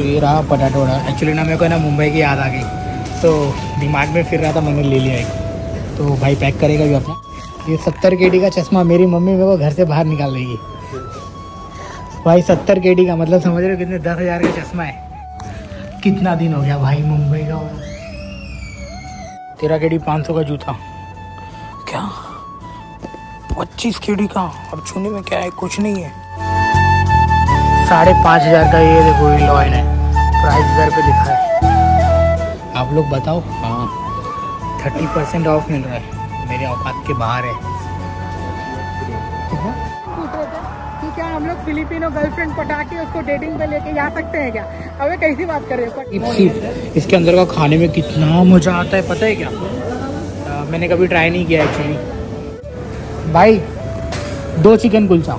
तो ये रहा पटाटोड़ा। एक्चुअली ना मेरे को ना मुंबई की याद आ गई, तो दिमाग में फिर रहा था, मैंने ले लिया एक। तो भाई पैक करेगा भी अपना। ये 70 KD का चश्मा मेरी मम्मी मेरे को घर से बाहर निकाल देगी भाई। 70 KD का मतलब समझ रहे हो कितने, 10,000 का चश्मा है। कितना दिन हो गया भाई मुंबई का। 13 KD 500 का जूता, क्या 25 KD का। अब छूने में क्या है, कुछ नहीं है। 5,500 का ये देखो ये लॉयन है, प्राइस इधर पे लिखा है। आप लोग बताओ। हाँ 30% ऑफ मिल रहा है, मेरे औकात के बाहर है। कि क्या हम लोग फिलिपिनो गर्लफ्रेंड पटा के उसको डेटिंग पे लेके जा सकते हैं क्या? अबे कैसी बात कर रहे हो? इसके अंदर का खाने में कितना मजा आता है पता है क्या? मैंने कभी ट्राई नहीं किया एक्चुअली। भाई 2 चिकन कुलचा,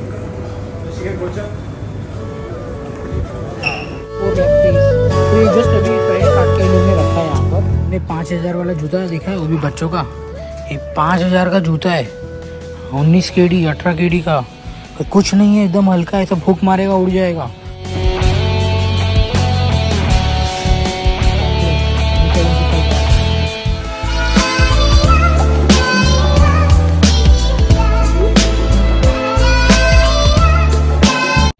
जस्ट अभी फ्रेश काट के इन्होंने रखा है यहाँ पर। ने 5,000 वाला जूता देखा है, वो भी बच्चों का। ये 5,000 का जूता है, 19 KD 18 KD का। कुछ नहीं है, एकदम हल्का है, सब भूख मारेगा उड़ जाएगा।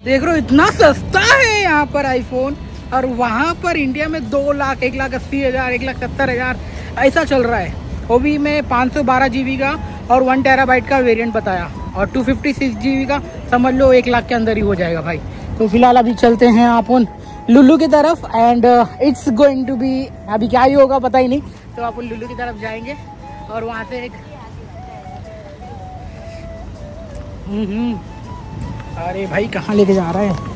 देख रहे हो इतना सस्ता है यहाँ पर आईफोन, और वहाँ पर इंडिया में 2 लाख 1,80,000 1,70,000 ऐसा चल रहा है। वो भी मैं 512 GB का और 1 TB का वेरिएंट बताया, और 256 GB का समझ लो 1 लाख के अंदर ही हो जाएगा भाई। तो फिलहाल अभी चलते हैं अपन लुल्लू की तरफ, and it's going to be, अभी क्या ही होगा पता ही नहीं। तो अपन लुल्लू की तरफ जाएंगे और वहाँ से एक अरे भाई कहाँ लेके जा रहा है?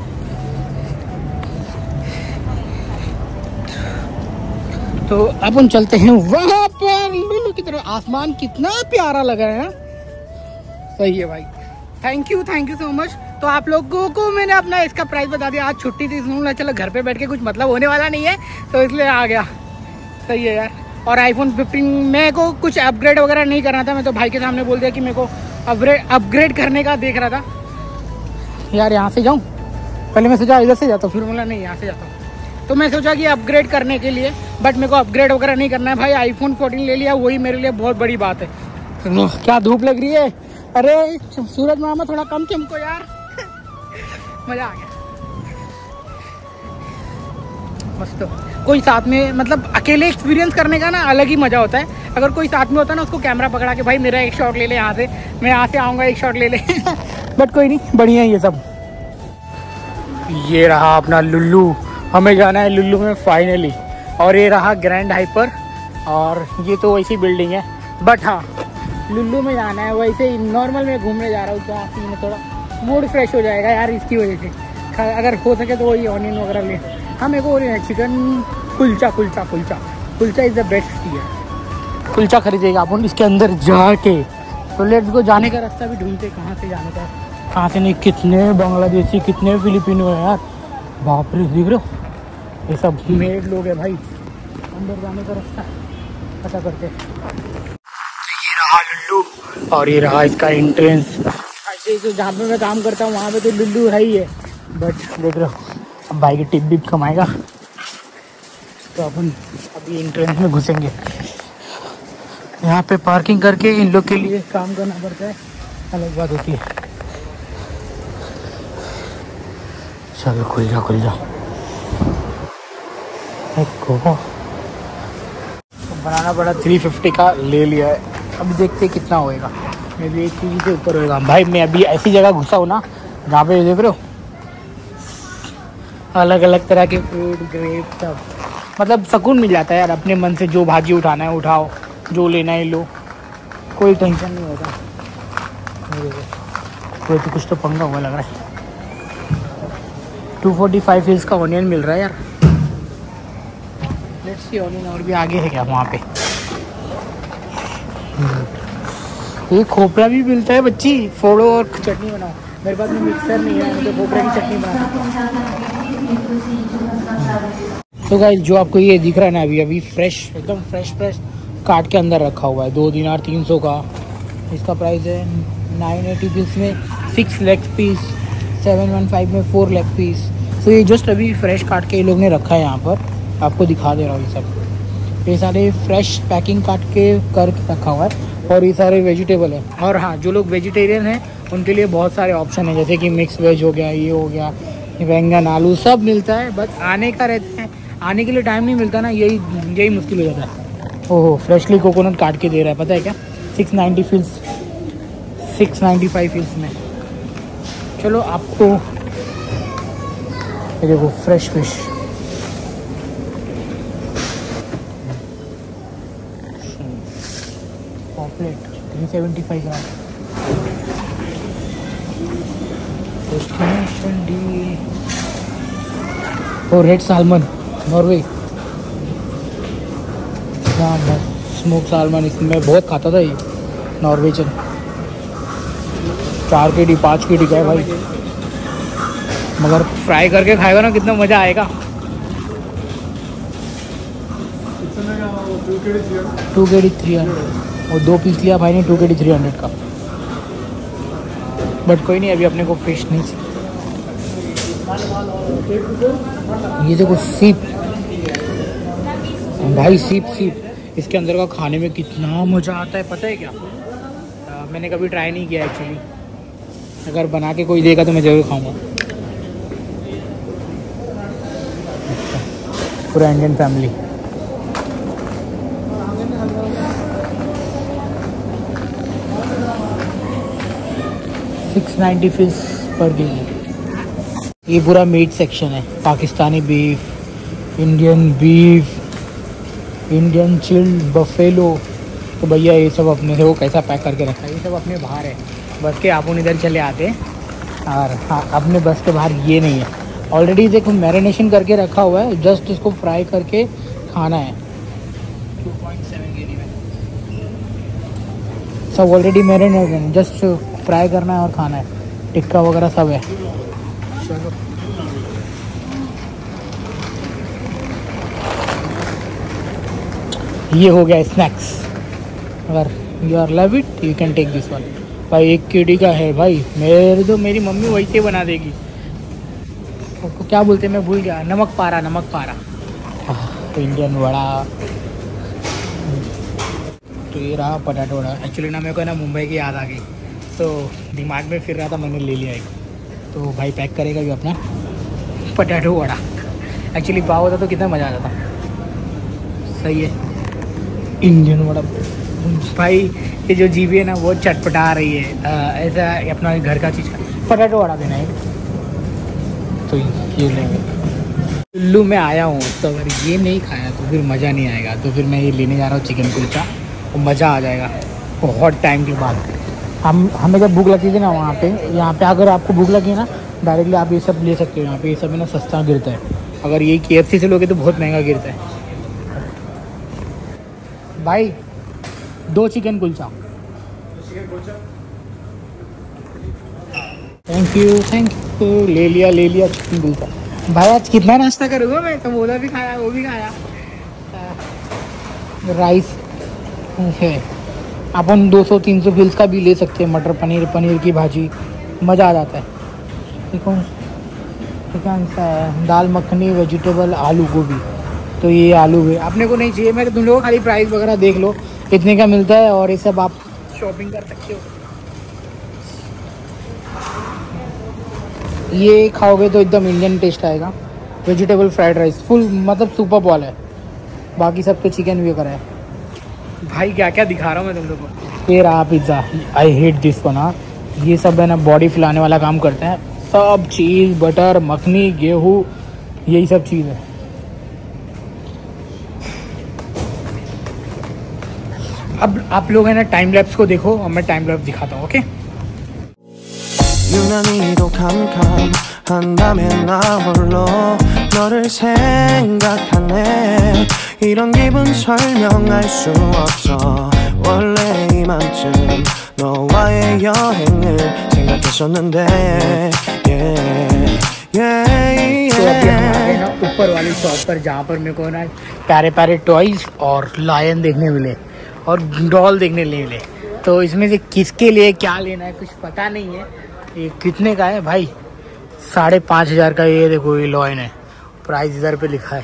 तो अपन चलते हैं वहाँ पर लुल्लू की तरफ। आसमान कितना प्यारा लगा है, सही है भाई। Thank you so much. तो आप लोगों को मैंने अपना इसका प्राइस बता दिया। आज छुट्टी थी, इसलिए चलो घर पे बैठ के कुछ मतलब होने वाला नहीं है, तो इसलिए आ गया। सही है यार। और आईफोन 15 मेरे को कुछ अपग्रेड वगैरह नहीं करना था, मैं तो भाई के सामने बोल दिया कि मेरे को अपग्रेड करने का देख रहा था यार। यहाँ से जाऊँ, पहले मैं सोचा इधर से जाता हूँ, फिर बोला नहीं यहाँ से जाता हूँ। तो मैं सोचा कि अपग्रेड करने के लिए, बट मेरे को अपग्रेड वगैरह नहीं करना है भाई। आईफोन 14 ले लिया, वही मेरे लिए बहुत बड़ी बात है। क्या धूप लग रही है। अरे सूरज मामा थोड़ा कम चमको यार मजा आ गया मस्त। कोई साथ में, मतलब अकेले एक्सपीरियंस करने का ना अलग ही मजा होता है। अगर कोई साथ में होता है ना, उसको कैमरा पकड़ा के भाई मेरा एक शॉट ले ले यहाँ से, मैं यहाँ से आऊँगा एक शॉट ले ले बट कोई नहीं, बढ़िया है ये सब। ये रहा अपना लुल्लू, हमें जाना है लुल्लू में फाइनली। और ये रहा ग्रैंड हाइपर, और ये तो वैसी बिल्डिंग है, बट हाँ लुल्लू में जाना है। वैसे ही नॉर्मल में घूमने जा रहा हूँ, तो आखिर में थोड़ा मूड फ्रेश हो जाएगा यार इसकी वजह से। अगर हो सके तो वही ऑनियन वगैरह ले। हाँ मेरे को chicken kulcha is the best है। कुलचा खरीदेगा अपन इसके अंदर जाके। तो लेट्स गो, जाने का रास्ता भी ढूंढते, कहाँ से जाने का, कहाँ से नहीं। कितने बांग्लादेशी, कितने फिलिपिनो है यार, बाप रे। देख रहे हो ये सब मेड लोग है भाई। अंदर जाने का रास्ता पता करते। ये रहा लुल्लू, और ये रहा इसका एंट्रेंस। ऐसे तो जहाँ पे मैं काम करता हूँ वहाँ पे तो लुल्लू है ही है, बट देख रहे हो अब भाई की टिप भी कमाएगा। तो अपन अभी एंट्रेंस में घुसेंगे। यहाँ पे पार्किंग करके इन लोग के लिए काम करना पड़ता है, अलग बात होती है। चलो खुल जा बनाना पड़ा। 350 का ले लिया है, अभी देखते हैं कितना होएगा। मैं भी 1 केजी से ऊपर होएगा भाई। मैं अभी ऐसी जगह घुसा हूँ ना जहाँ पे देख रहे हो अलग अलग तरह के फ्रूट, ग्रेप सब, मतलब सुकून मिल जाता है यार। अपने मन से जो भाजी उठाना है उठाओ, जो लेना है लो, कोई टेंशन नहीं होता। कोई तो कुछ तो पंगा हुआ लग रहा है। 245 इसका ऑनियन मिल रहा है यार। लेट्स सी ऑनियन और भी आगे है क्या वहाँ पे। ये खोपरा भी मिलता है बच्ची, फोड़ो और चटनी बनाओ। मेरे पास में मिक्सर नहीं है, मुझे खोपरे की चटनी बना सकता हूँ। तो गाइस जो आपको ये दिख रहा है ना, अभी फ्रेश, एकदम फ्रेश काट के अंदर रखा हुआ है। 2 दिनार 300 का इसका प्राइस है। 980 पीस में 6 लेग पीस, 715 में 4 लेग पीस, तो ये जस्ट अभी फ्रेश काट के ये लोग ने रखा है यहाँ पर, आपको दिखा दे रहा हूँ। ये सब ये सारे फ्रेश पैकिंग काट के कर रखा हुआ है और ये सारे वेजिटेबल है। और हाँ, जो लोग वेजिटेरियन हैं उनके लिए बहुत सारे ऑप्शन है, जैसे कि मिक्स वेज हो गया, ये हो गया, बैंगन आलू सब मिलता है। बस आने का रहता है, आने के लिए टाइम नहीं मिलता ना, यही मुश्किल हो जाता है। ओहो, फ्रेशली कोकोनट काट के दे रहा है, पता है क्या? 690 फील्स, 695 फील्स में। चलो आपको ये देखो फ्रेश फिश, पॉपलेट 375 ग्राम, डेस्टिनेशन डी और रेड सालमन नॉर्वे। हाँ, स्मोक सालमन इसमें बहुत खाता था ये नॉर्वेजन। 4 kg 5 kg का है भाई, मगर फ्राई करके खाएगा ना कितना मज़ा आएगा। 2 kg 300 और 2 पीस लिया भाई ने 2 kg 300 का। बट कोई नहीं, अभी अपने को फिश नहीं चाहिए। ये देखो सीप भाई, सीप इसके अंदर का खाने में कितना मज़ा आता है पता है क्या? मैंने कभी ट्राई नहीं किया एक्चुअली, अगर बना के कोई देगा तो मैं ज़रूर खाऊंगा। पूरा इंडियन फैमिली। $690 फीस पर केजी। ये पूरा मीट सेक्शन है, Pakistani beef, Indian beef, Indian chilled buffalo. तो भैया ये सब अपने से वो कैसा पैक करके रखा है, ये सब अपने बाहर है, बस के आप इधर चले आते हैं। और हाँ, अपने बस के बाहर ये नहीं है, ऑलरेडी देखो मैरिनेशन करके रखा हुआ है, जस्ट इसको फ्राई करके खाना है। 2.7 kg में सब ऑलरेडी मैरिनेट है, जस्ट फ्राई करना है और खाना है। टिक्का वगैरह सब है। चलो ये हो गया स्नैक्स। अगर you are love it you can take this one. भाई 1 kg का है भाई, मेरी मम्मी वैसे बना देगी। उसको क्या बोलते हैं मैं भूल गया, नमक पारा। इंडियन वड़ा। तो ये रहा पटाटो वड़ा। एक्चुअली ना मेरे को ना मुंबई की याद आ गई, तो दिमाग में फिर रहा था, मैंने ले लिया एक। तो भाई पैक करेगा भी अपना पटाटो वड़ा। एक्चुअली पाव होता तो कितना मज़ा आ जाता। सही है, इंडियन वड़ा भाई। ये जो जीभी है ना वो चटपटा रही है, ऐसा अपना घर का चीज़ का पटाटो वड़ा देना है। तो ये लेंगे। कुल्लू में आया हूँ तो अगर ये नहीं खाया तो फिर मज़ा नहीं आएगा। तो फिर मैं ये लेने जा रहा हूँ चिकन कुलचा, और मज़ा आ जाएगा बहुत टाइम के बाद। हमें जब भूख लगती थी ना वहाँ पे, यहाँ पे अगर आपको भूख लगी ना डायरेक्टली आप ये सब ले सकते हो। यहाँ पे ये सब है ना सस्ता गिरता है, अगर ये KFC से लोगे तो बहुत महंगा गिरता है भाई। 2 चिकन कुलचा। Thank you. ले लिया चिकन कुलचा। भाई आज कितना नाश्ता करूँगा मैं, तो बोला भी खाया, वो भी खाया। राइस है, अपन 200-300 फील्स का भी ले सकते हैं। मटर पनीर की भाजी, मज़ा आ जाता है। चिकन सा है, दाल मखनी, वेजिटेबल, आलू गोभी। तो ये आलू है, अपने को नहीं चाहिए। मैं तुम लोगों खाली प्राइस वगैरह देख लो कितने का मिलता है, और ये सब आप शॉपिंग कर सकते हो। ये खाओगे तो एकदम इंडियन टेस्ट आएगा। वेजिटेबल फ्राइड राइस फुल, मतलब सुपर बॉल है। बाकी सब तो चिकन भी करा है भाई। क्या क्या दिखा रहा हूँ मैं तुम लोगों को। ये रहा pizza, I hate this one. ये सब है ना बॉडी फुलाने वाला काम करते हैं। सब चीज़, बटर, मखनी, गेहूँ, यही सब चीज़ है। अब आप लोग है ना टाइम लैप्स को देखो, और मैं टाइम लैप्स दिखाता हूँ। ओके। 유난히도 캄캄한다면 나 홀로 너를 생각하네. 이런 기분 설명할 수 없어. 원래 이맘쯤 너와의 여행을 생각했었는데. तो अभी हम आ गए ना ऊपर वाली शॉप पर, जहाँ पर मेरे को ना प्यारे प्यारे टॉयज और लायन देखने मिले और डॉल देखने मिले। तो इसमें से किसके लिए क्या लेना है कुछ पता नहीं है। ये कितने का है भाई? 5,500 का ये देखो ये लॉयन है, प्राइस इधर पे लिखा है।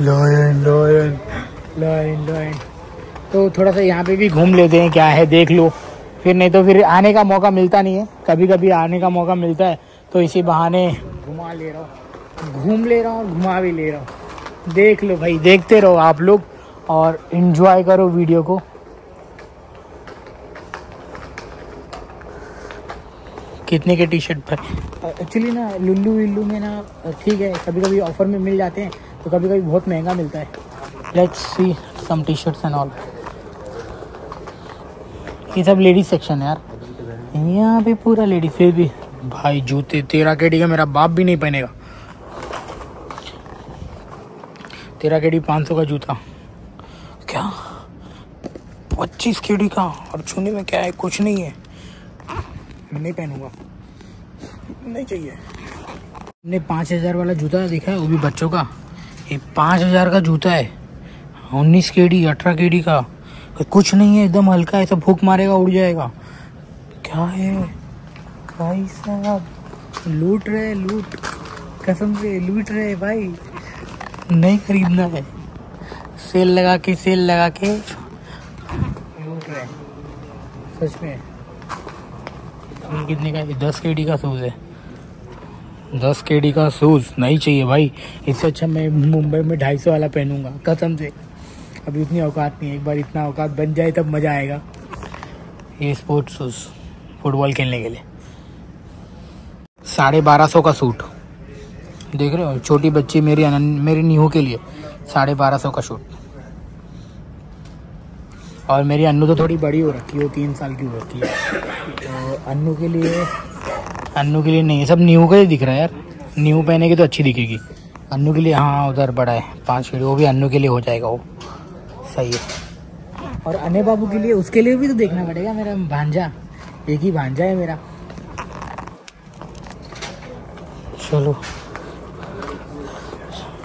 Lion lion lion lion. तो थोड़ा सा यहाँ पे भी घूम लेते हैं, क्या है देख लो, फिर नहीं तो फिर आने का मौका मिलता नहीं है। कभी कभी आने का मौका मिलता है तो इसी बहाने घुमा ले रहा हूँ, घूम ले रहा हूँ और घुमा भी ले रहा हूँ। देख लो भाई, देखते रहो आप लोग और एंजॉय करो वीडियो को। कितने के टी शर्ट पर एक्चुअली ना लुल्लू विल्लू में ना ठीक है, कभी कभी ऑफर में मिल जाते हैं, तो कभी कभी बहुत महंगा मिलता है। Let's see some T shirts and all. ये सब लेडीज सेक्शन है यार, यहाँ पे पूरा लेडीज। फिर भी भाई जूते 13 केडी का मेरा बाप भी नहीं पहनेगा। 13 केडी 500 का जूता, क्या 25 केडी का, और छूने में क्या है, कुछ नहीं है। मैं नहीं पहनूंगा, नहीं चाहिए। हमने 5,000 वाला जूता देखा है, वो भी बच्चों का। ये 5,000 का जूता है, 19 केडी 18 केडी का, कुछ नहीं है, एकदम हल्का है, सब फूक मारेगा उड़ जाएगा। क्या है भाई साहब, लूट रहे, लूट, कसम से लूट रहे भाई। नहीं खरीदना है, सेल लगा के लूट रहे सच में। ये कितने का है? 10 केडी का शूज़ है, 10 केडी का शूज़ नहीं चाहिए भाई। इससे अच्छा मैं मुंबई में 250 वाला पहनूंगा कसम से। अभी उतनी औकात नहीं है, एक बार इतना औकात बन जाए तब मज़ा आएगा। ये स्पोर्ट्स शूज़ फुटबॉल खेलने के लिए 1250 का सूट, देख रहे हो, छोटी बच्ची मेरी नीहू के लिए 1250 का सूट। और मेरी अन्नू तो थोड़ी बड़ी हो रखी है, वो 3 साल की हो रखी है, तो अन्नू के लिए नहीं है, सब नीहू का ही दिख रहा है यार। नीहू पहनेगी तो अच्छी दिखेगी, अन्नू के लिए हाँ उधर बड़ा है 5 केडी, वो भी अन्नू के लिए हो जाएगा, वो सही है। और अने बाबू के लिए, उसके लिए भी तो देखना पड़ेगा, मेरा भांजा, एक ही भांजा है मेरा। चलो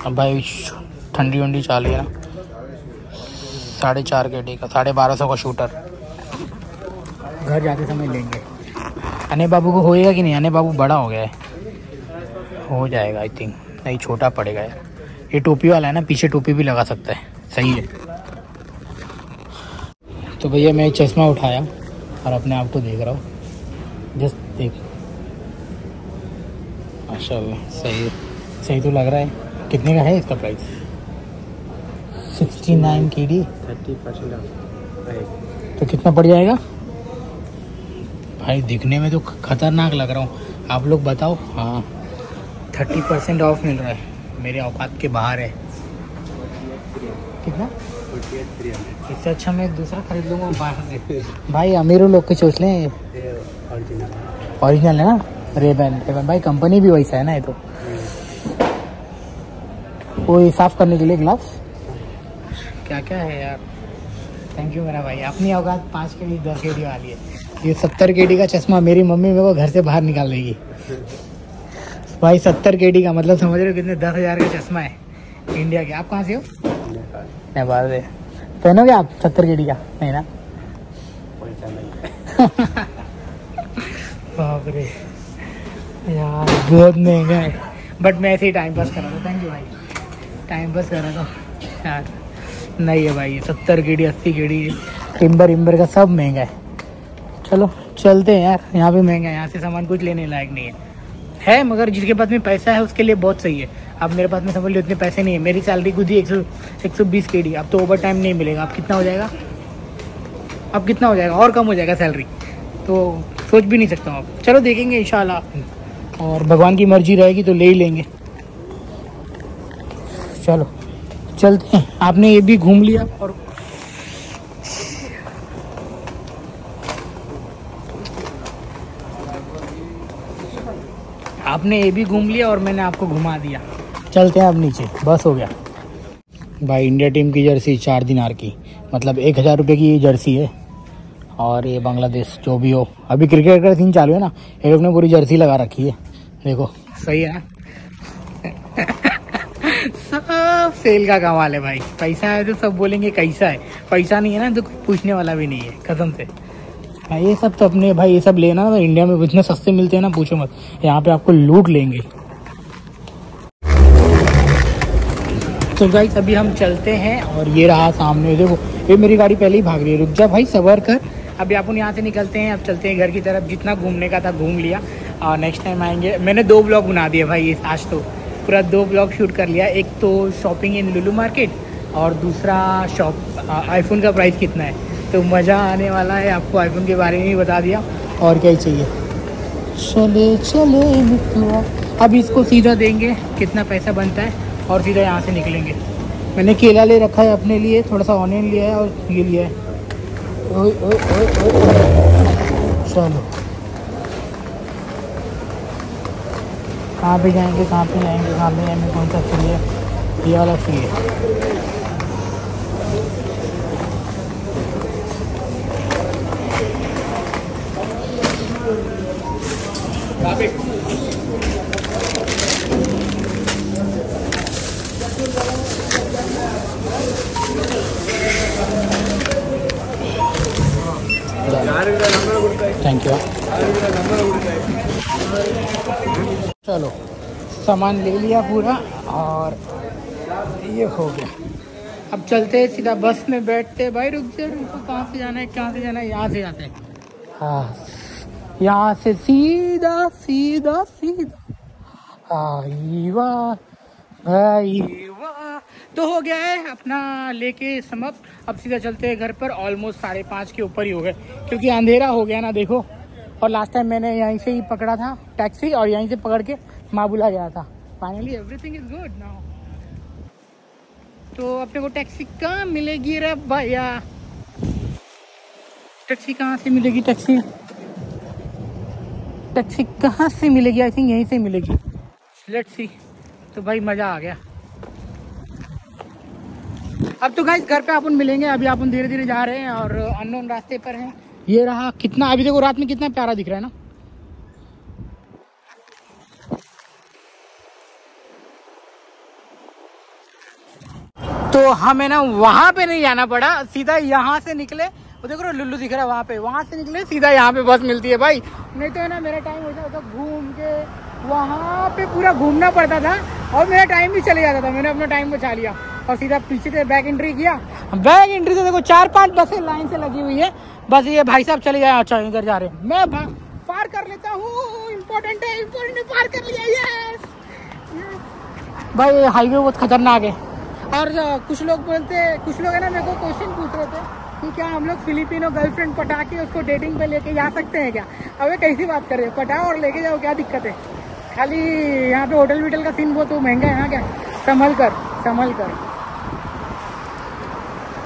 अब भाई ठंडी वंडी चाल है ना। 4.5 केडी का 1250 का शूटर घर जाते समय लेंगे। अने बाबू को होएगा कि नहीं? अने बाबू बड़ा हो गया है, हो जाएगा आई थिंक, नहीं छोटा पड़ेगा यार। ये टोपी वाला है ना, पीछे टोपी भी लगा सकता है, सही है। तो भैया मैं चश्मा उठाया और अपने आप को देख रहा हूँ, जस्ट देख, माशाल्लाह सही है, सही तो लग रहा है। कितने का है इसका प्राइस? 69 केडी, 30% तो कितना पड़ जाएगा भाई? दिखने में तो खतरनाक लग रहा हूँ, आप लोग बताओ। हाँ 30% ऑफ मिल रहा है, मेरे औकात के बाहर है। कितना? इससे अच्छा मैं दूसरा खरीद लूँगा बाहर से। भाई अमीरों लोग के सोच लें, ओरिजिनल है ना, रेबन भाई, कंपनी भी वैसा है ना। ये तो वो साफ करने के लिए ग्लव्स, क्या क्या है यार। थैंक यू मेरा भाई, अपनी औकात 5 केडी 10 केडी वाली है। ये 70 केडी का चश्मा मेरी मम्मी मेरे को घर से बाहर निकाल देगी भाई। 70 केडी का मतलब समझ रहे हो कितने? 10,000 का चश्मा है इंडिया के। आप कहाँ से हो? नेपाल से। पहनोगे आप 70 केडी का? नहीं ना बाप रे यार, बहुत महंगा है, बट मैं ऐसे ही टाइम पास कर रहा था। थैंक यू भाई, टाइम पास कर रहा था यार। नहीं है भाई, 70 केडी 80 केडी टिम्बर का सब महंगा है। चलो चलते हैं यार, यहाँ भी महंगा है, यहाँ से सामान कुछ लेने लायक नहीं है मगर जिसके पास में पैसा है उसके लिए बहुत सही है। अब मेरे पास में समझ लो इतने पैसे नहीं है, मेरी सैलरी खुद ही 120 केडी। अब तो ओवर टाइम नहीं मिलेगा। अब कितना हो जाएगा? अब कितना हो जाएगा? और कम हो जाएगा सैलरी, तो सोच भी नहीं सकता हूँ अब। चलो देखेंगे इंशाल्लाह, और भगवान की मर्जी रहेगी तो ले ही लेंगे। चलो चलते हैं। आपने ये भी घूम लिया और मैंने आपको घुमा दिया। चलते हैं अब नीचे, बस हो गया भाई। इंडिया टीम की जर्सी 4 दिनार की, मतलब 1,000 रुपये की जर्सी है। और ये बांग्लादेश जो भी हो, अभी क्रिकेट का सीन चालू है ना, ये लोग ने पूरी जर्सी लगा रखी है, देखो सही है ना सेल का कमाल है भाई। पैसा है तो सब बोलेंगे कैसा है, पैसा नहीं है ना तो पूछने वाला भी नहीं है कसम से। ये सब तो अपने भाई, ये सब लेना तो इंडिया में इतने सस्ते मिलते हैं ना, पूछो मत। यहाँ पे आपको लूट लेंगे। तो गाइस अभी हम चलते हैं और ये रहा सामने, देखो ये मेरी गाड़ी पहले ही भाग रही है। रुक जा भाई, सबर कर। अभी अपन यहाँ से निकलते हैं, अब चलते हैं घर की तरफ। जितना घूमने का था घूम लिया और नेक्स्ट टाइम आएंगे। मैंने 2 ब्लॉग बना दिए भाई आज, तो पूरा 2 ब्लॉग शूट कर लिया। एक तो शॉपिंग इन लुलु मार्केट और दूसरा आईफोन का प्राइस कितना है। तो मज़ा आने वाला है, आपको आईफोन के बारे में भी बता दिया और क्या ही चाहिए। चले चले निकलो, अब इसको सीधा देंगे कितना पैसा बनता है और सीधा यहाँ से निकलेंगे। मैंने केला ले रखा है अपने लिए, थोड़ा सा ऑनियन लिया है और ये लिया है। ओए ओए ओए ओए, चलो कहाँ पे जाएंगे, कहाँ पे जाएंगे, कहाँ पे जाएंगे, कौन सा फ्री है? ये वाला फ्री है। Thank you. चलो सामान ले लिया पूरा और ये हो गया। अब चलते हैं सीधा बस में बैठते। भाई रुक जा, कहाँ से जाना है, कहाँ से जाना है? यहाँ से जाते हैं। हाँ, यहाँ से सीधा सीधा सीधा। आई वाह भाई वाह। तो हो गया है अपना लेके समाप्त। अब सीधा चलते हैं घर पर। ऑलमोस्ट 5:30 के ऊपर ही हो गए क्योंकि अंधेरा हो गया ना, देखो। और लास्ट टाइम मैंने यहीं से ही पकड़ा था टैक्सी और यहीं से पकड़ के माबुला गया था। Finally everything is good now. तो अपने को टैक्सी कहाँ मिलेगी रे भैया? टैक्सी कहाँ से मिलेगी? टैक्सी कहाँ से मिलेगी? आई थिंक यहीं से मिलेगी। Let's see. तो भाई मज़ा आ गया। अब तो गाइस घर पे अपन मिलेंगे। अभी अपन धीरे धीरे जा रहे हैं और अननोन रास्ते पर हैं। ये रहा, कितना अभी देखो रात में कितना प्यारा दिख रहा है ना। तो हमें ना वहां पे नहीं जाना पड़ा, सीधा यहाँ से निकले। वो देखो लुल्लू दिख रहा है वहाँ पे, वहां से निकले सीधा यहाँ पे बस मिलती है भाई। नहीं तो है ना मेरा टाइम हो जाता घूम के, वहाँ पे पूरा घूमना पड़ता था और मेरा टाइम भी चले जाता था। मैंने अपना टाइम बचा लिया और सीधा पीछे से बैक एंट्री किया। बैक एंट्री से देखो 4-5 बसें लाइन से लगी हुई है। बस ये भाई साहब चले गए। अच्छा इधर जा रहे हैं, मैं पार कर लेता हूँ। इम्पोर्टेंट है, पार कर लिया। यस भाई, हाईवे बहुत खतरनाक है। और कुछ लोग है ना, मेरे को क्वेश्चन पूछ रहे थे कि क्या हम लोग फिलिपिनो गर्लफ्रेंड पटा के उसको डेटिंग पे लेके जा सकते हैं क्या? अबे कैसी बात कर रहे हो? पटाओ और लेके जाओ, क्या दिक्कत है? खाली यहाँ पे होटल विटल का सीन बहुत तो महंगा है ना। क्या संभल कर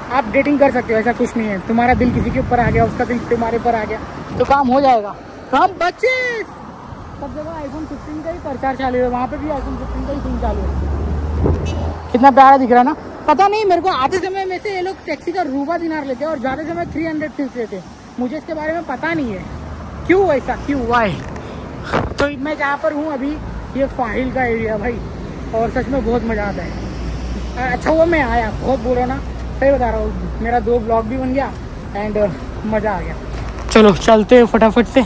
आप डेटिंग कर सकते हो, ऐसा कुछ नहीं है। तुम्हारा दिल किसी के ऊपर आ गया, उसका दिल तुम्हारे ऊपर आ गया तो काम हो जाएगा। काम बच्चे सब जगह आईफोन 15 का ही प्रचार चालू है, वहाँ पे भी आईफोन 15 का ही सीन चालू है। कितना प्यारा दिख रहा है ना। पता नहीं मेरे को आते समय में से ये लोग टैक्सी का ₹1 दिनार लेते हैं और जाते समय 300 फीस लेते हैं। मुझे इसके बारे में पता नहीं है क्यों ऐसा, क्यों वाई। तो मैं जहाँ पर हूँ अभी, ये फाहिल का एरिया भाई, और सच में बहुत मज़ा आता है। अच्छा वो मैं आया, बहुत बोलो ना, सही बता रहा हूँ। मेरा 2 ब्लॉग भी बन गया एंड मज़ा आ गया। चलो चलते फटाफट से।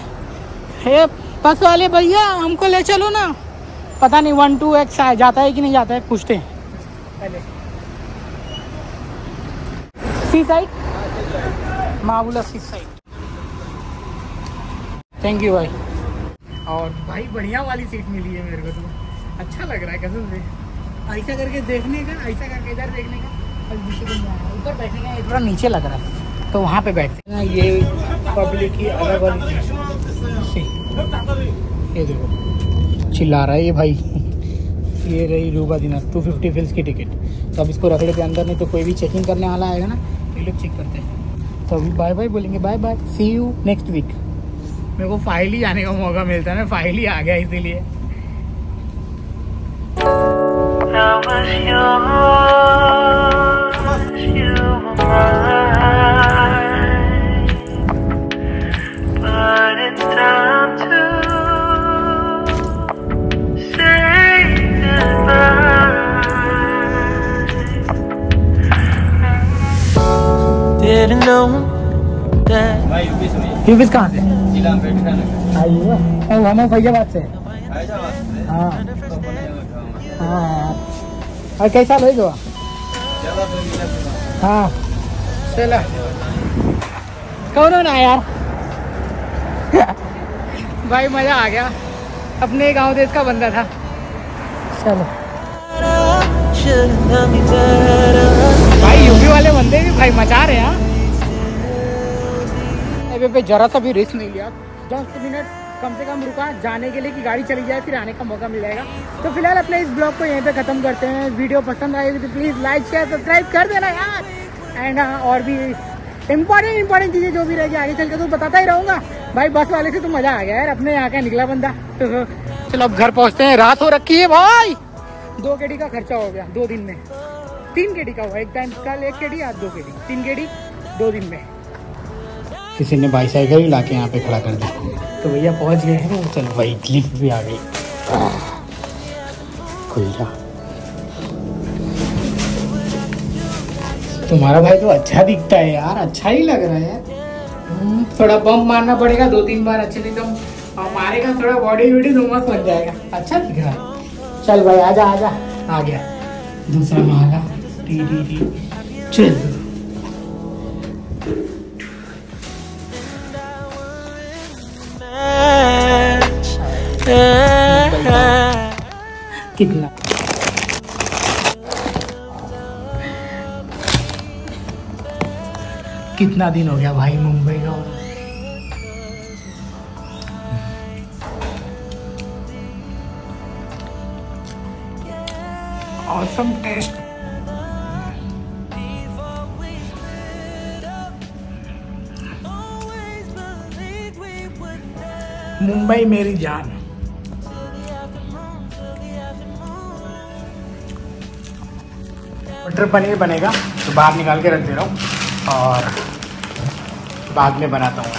हे बस वाले भैया, हमको ले चलो ना। पता नहीं 1-2x जाता है कि नहीं जाता है, पूछते हैं पहले। सी साइड, माबुला सी साइड। थैंक यू भाई। और भाई बढ़िया वाली सीट मिली है मेरे को, तो अच्छा लग रहा है कसम से। ऐसा करके देखने का, ऐसा करके इधर देखने का, ऊपर बैठने का। थोड़ा नीचे लग रहा है तो वहाँ पे बैठते हैं। ये पब्लिक की अलग वाली, ये देखो चिल्ला रहा है ये भाई। ये रही ₹1 दिनार, 250 फीस की टिकट। तो अब इसको रखड़े के अंदर, नहीं तो कोई भी चेकिंग करने वाला आएगा ना, ये लोग चेक करते हैं। तो अभी बाय बाय बोलेंगे, bye bye, see you next week. मेरे को फाइल ही जाने का मौका मिलता है, मैं फाइल ही आ गया इसीलिए। यूपी कहाँ से? हम फैजाबाद से। हाँ हाँ। और कैसा भाई गोवा? हाँ चलो कौन हो ना यार। भाई मज़ा आ गया, अपने गांव देश का बंदा था। चलो भाई यूपी वाले बंदे भी भाई मचा रहे हैं। हाईवे पे जरा सा भी रिस्क नहीं लिया, 10 मिनट कम से कम रुका जाने के लिए कि गाड़ी चली जाए, फिर आने का मौका मिल जाएगा। तो फिलहाल अपने इस ब्लॉग को यहीं पे ख़त्म करते हैं। वीडियो पसंद आएगी तो प्लीज़ लाइक शेयर सब्सक्राइब कर देना यार। एंड और भी इंपॉर्टेंट चीज़ें जो भी रहेगी आगे चल के तो बताता ही रहूँगा। भाई बस वाले से तो मज़ा आ गया यार, अपने यहाँ का निकला बंदा। तो चलो अब घर पहुँचते हैं, रात हो रखी है भाई। 2 केडी का खर्चा हो गया 2 दिन में। 3 केडी का हुआ, एक टाइम कल 1 केडी आज 2 केडी, 3 केडी 2 दिन में। किसी ने बाईसाइकिल भी लाके यहाँ पे खड़ा कर दिया। तो भैया पहुँच गए हैं। चलो भाई लिफ्ट भी आ गई, खुल जा। तुम्हारा भाई तो अच्छा दिखता है यार, अच्छा ही लग रहा है यार। थोड़ा बम मारना पड़ेगा 2-3 बार अच्छे से, एकदम मारेगा थोड़ा बॉडी वीडी तो मस्त बन जाएगा, अच्छा दिख रहा है। चल भाई आजा आजा, आ गया दूसरा महला। चल कितना कितना दिन हो गया भाई मुंबई का। Awesome test. मुंबई मेरी जान। मटर पनीर बनेगा तो बाहर निकाल के रख दे रहा हूँ और बाद में बनाता हूँ।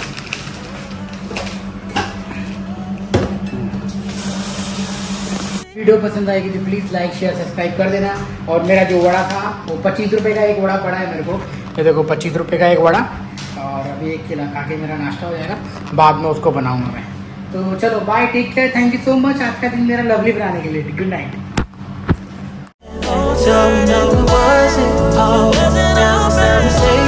वीडियो पसंद आएगी तो प्लीज़ लाइक शेयर सब्सक्राइब कर देना। और मेरा जो वड़ा था वो 25 रुपये का एक वड़ा पड़ा है मेरे को, ये देखो 25 रुपये का एक वड़ा। और अभी एक खिला खा के मेरा नाश्ता हो जाएगा, बाद में उसको बनाऊंगा मैं। तो चलो bye, take care, thank you so much आज का दिन मेरा लवली बनाने के लिए। Good night. So no, it wasn't all. Doesn't